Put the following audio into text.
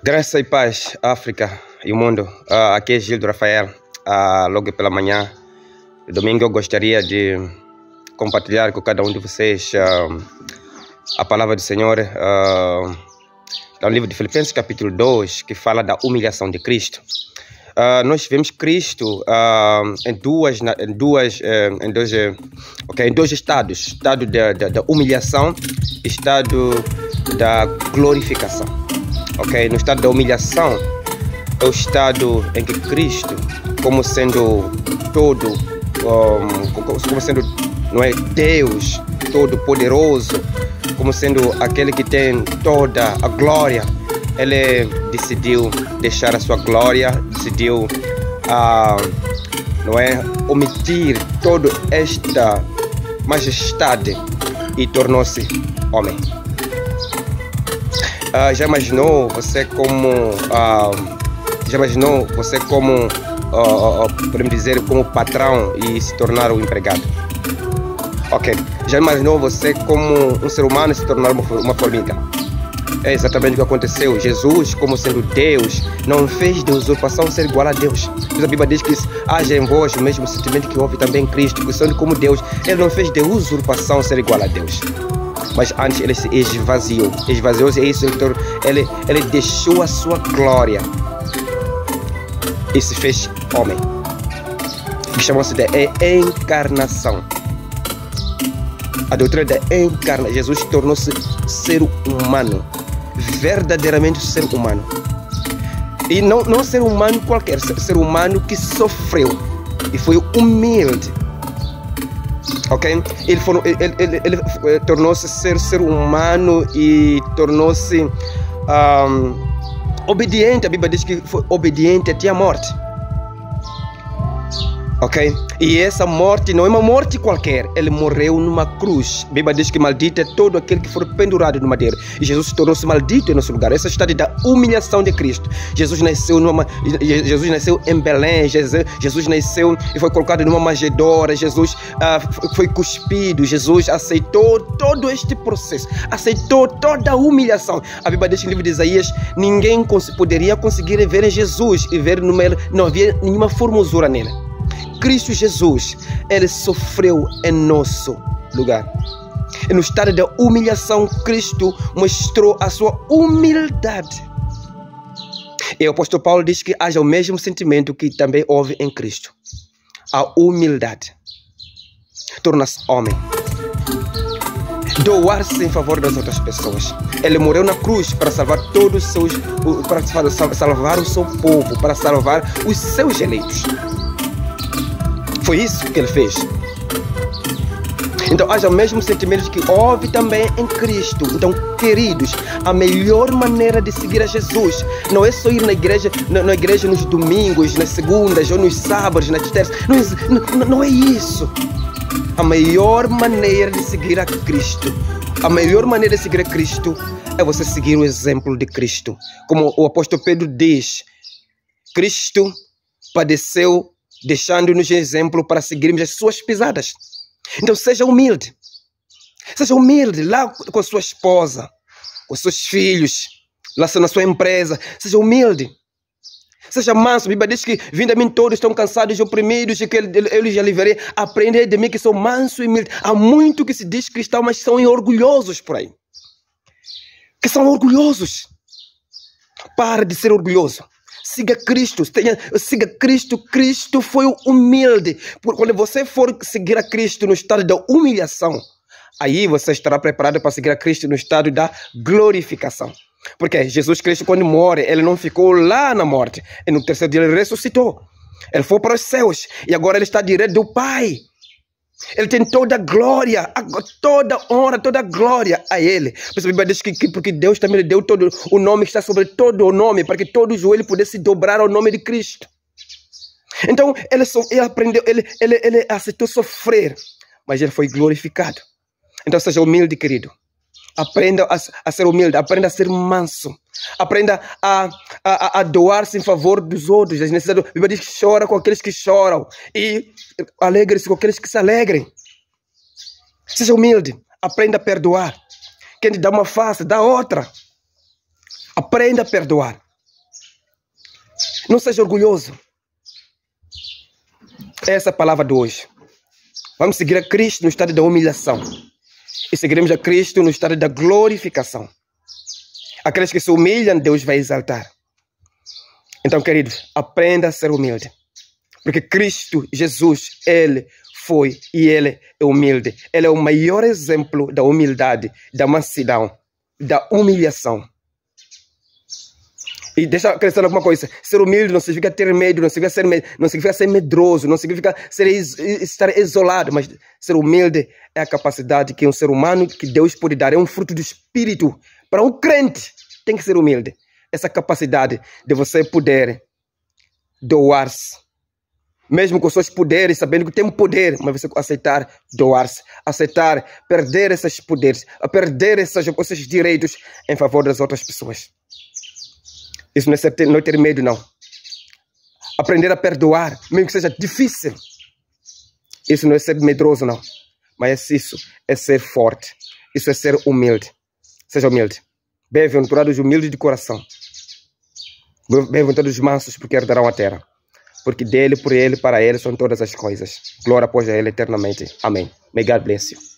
Graça e paz, África e o mundo. Aqui é Gildo Rafael. Logo pela manhã, domingo, eu gostaria de compartilhar com cada um de vocês a palavra do Senhor. No livro de Filipenses, capítulo 2, que fala da humilhação de Cristo. Nós vemos Cristo em dois estados: estado da humilhação e estado da glorificação. No estado da humilhação é o estado em que Cristo, como sendo todo, como sendo, não é, Deus todo-poderoso, como sendo aquele que tem toda a glória, ele decidiu deixar a sua glória, decidiu não é, omitir toda esta majestade e tornou-se homem. Já imaginou você como podemos dizer, como patrão e se tornar um empregado? Já imaginou você como um ser humano se tornar uma formiga? É exatamente o que aconteceu. Jesus, como sendo Deus, não fez de usurpação ser igual a Deus. Mas a Bíblia diz que haja em vós o mesmo sentimento que houve também em Cristo, que sendo como Deus, ele não fez de usurpação ser igual a Deus. Mas antes ele se esvaziou. Esvaziou-se, é isso, ele deixou a sua glória e se fez homem. Que chama-se de encarnação. A doutrina da encarnação. Jesus tornou-se ser humano, verdadeiramente ser humano. E não ser humano qualquer, ser humano que sofreu e foi humilde. Ele tornou-se ser humano e tornou-se obediente. A Bíblia diz que foi obediente até a morte. E essa morte não é uma morte qualquer. Ele morreu numa cruz. A Bíblia diz que maldito é todo aquele que for pendurado no madeiro. E Jesus tornou-se maldito em nosso lugar. Essa é a história da humilhação de Cristo. Jesus nasceu em Belém. Jesus nasceu e foi colocado numa manjedoura. Jesus foi cuspido. Jesus aceitou todo este processo. Aceitou toda a humilhação. A Bíblia diz no livro de Isaías: ninguém poderia conseguir ver em Jesus e ver não havia nenhuma formosura nele. Cristo Jesus, ele sofreu em nosso lugar. E no estado da humilhação, Cristo mostrou a sua humildade. E o apóstolo Paulo diz que haja o mesmo sentimento que também houve em Cristo. A humildade. Torna-se homem. Doar-se em favor das outras pessoas. Ele morreu na cruz para salvar para salvar o seu povo, para salvar os seus eleitos. Foi isso que ele fez. Então haja o mesmo sentimento que houve também em Cristo. Então, queridos, a melhor maneira de seguir a Jesus não é só ir na igreja nos domingos, nas segundas ou nos sábados, nas terças. Não é isso. A melhor maneira de seguir a Cristo, a melhor maneira de seguir a Cristo é você seguir o exemplo de Cristo. Como o apóstolo Pedro diz, Cristo padeceu deixando-nos exemplo para seguirmos as suas pisadas. Então seja humilde. Seja humilde lá com a sua esposa, com os seus filhos, lá na sua empresa. Seja humilde. Seja manso. A Bíblia diz que: vindo a mim todos estão cansados e oprimidos, e que eu lhes aliviarei. Aprendei de mim que sou manso e humilde. Há muito que se diz cristão, mas são orgulhosos por aí. Que são orgulhosos. Para de ser orgulhoso. Siga Cristo, siga Cristo. Cristo foi humilde. Quando você for seguir a Cristo no estado da humilhação, aí você estará preparado para seguir a Cristo no estado da glorificação. Porque Jesus Cristo, quando morre, ele não ficou lá na morte. E no terceiro dia ele ressuscitou. Ele foi para os céus. E agora ele está direto do Pai. Ele tem toda a glória, toda a honra, toda a glória a ele. Por isso a Bíblia diz que porque Deus também lhe deu todo o nome que está sobre todo o nome, para que todo o joelho pudesse dobrar ao nome de Cristo. Então ele aprendeu, ele aceitou sofrer, mas ele foi glorificado. Então seja humilde, querido. Aprenda a ser humilde, aprenda a ser manso. Aprenda a doar-se em favor dos outros. A Bíblia diz que chora com aqueles que choram e alegre-se com aqueles que se alegrem. Seja humilde, aprenda a perdoar. Quem te dá uma face, dá outra. Aprenda a perdoar. Não seja orgulhoso. Essa é a palavra de hoje. Vamos seguir a Cristo no estado da humilhação. E seguiremos a Cristo no estado da glorificação. Aqueles que se humilham, Deus vai exaltar. Então, queridos, aprenda a ser humilde. Porque Cristo, Jesus, Ele foi e Ele é humilde. Ele é o maior exemplo da humildade, da mansidão, da humilhação. E deixa eu acrescentar alguma coisa. Ser humilde não significa ter medo, não significa ser medroso, não significa estar isolado. Mas ser humilde é a capacidade que um ser humano, que Deus pode dar. É um fruto do Espírito. Para um crente, tem que ser humilde. Essa capacidade de você poder doar-se. Mesmo com seus poderes, sabendo que tem poder, mas você aceitar doar-se, aceitar perder esses poderes, a perder esses direitos em favor das outras pessoas. Isso não é ter medo, não. Aprender a perdoar, mesmo que seja difícil. Isso não é ser medroso, não. Mas isso é ser forte. Isso é ser humilde. Seja humilde. Bem-aventurados os humildes de coração. Bem-aventurados os mansos, porque herdarão a terra. Porque dele, por ele, para ele são todas as coisas. Glória após ele eternamente. Amém. May God bless you.